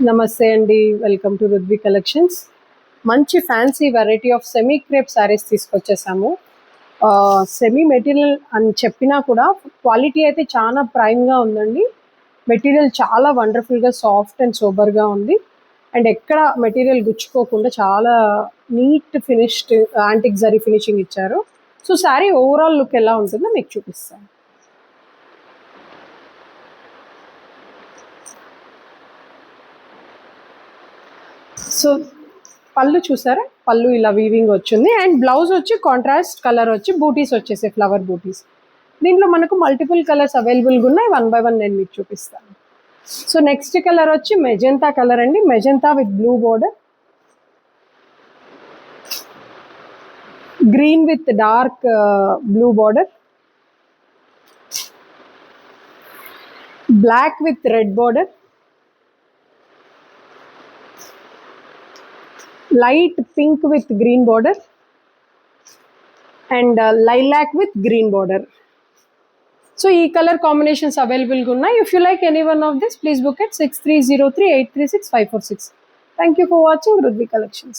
నమస్తే అండి, welcome to Rudvi collections. మంచి fancy variety of semi crepe saris తీసుకొచ్చేసాము. సెమీ మెటీరియల్ అని చెప్పినా కూడా క్వాలిటీ అయితే చాలా ప్రైమ్గా ఉందండి. మెటీరియల్ చాలా వండర్ఫుల్గా సాఫ్ట్ అండ్ సోబర్గా ఉంది. అండ్ ఎక్కడ మెటీరియల్ గుచ్చుకోకుండా చాలా neat finished antique zari finishing ఇచ్చారు. సో శారీ ఓవరాల్ లుక్ ఎలా ఉంటుందో మీకు చూపిస్తాను. సో పళ్ళు చూసారా, పళ్ళు ఇలా వీవింగ్ వచ్చింది. అండ్ బ్లౌజ్ వచ్చి కాంట్రాస్ట్ కలర్ వచ్చి బూటీస్ వచ్చేసి ఫ్లవర్ బూటీస్. దీంట్లో మనకు మల్టిపుల్ కలర్స్ అవైలబుల్గా ఉన్నాయి. 1 by 1 నేను మీకు చూపిస్తాను. సో నెక్స్ట్ కలర్ వచ్చి మెజెంతా కలర్ అండి. Magenta with blue border, green with dark blue border, black with red border, light pink with green border, and lilac with green border. So ee color combinations available ga unnai. If you like any one of this, please book at 6303836546. Thank you for watching Rudvi Collections.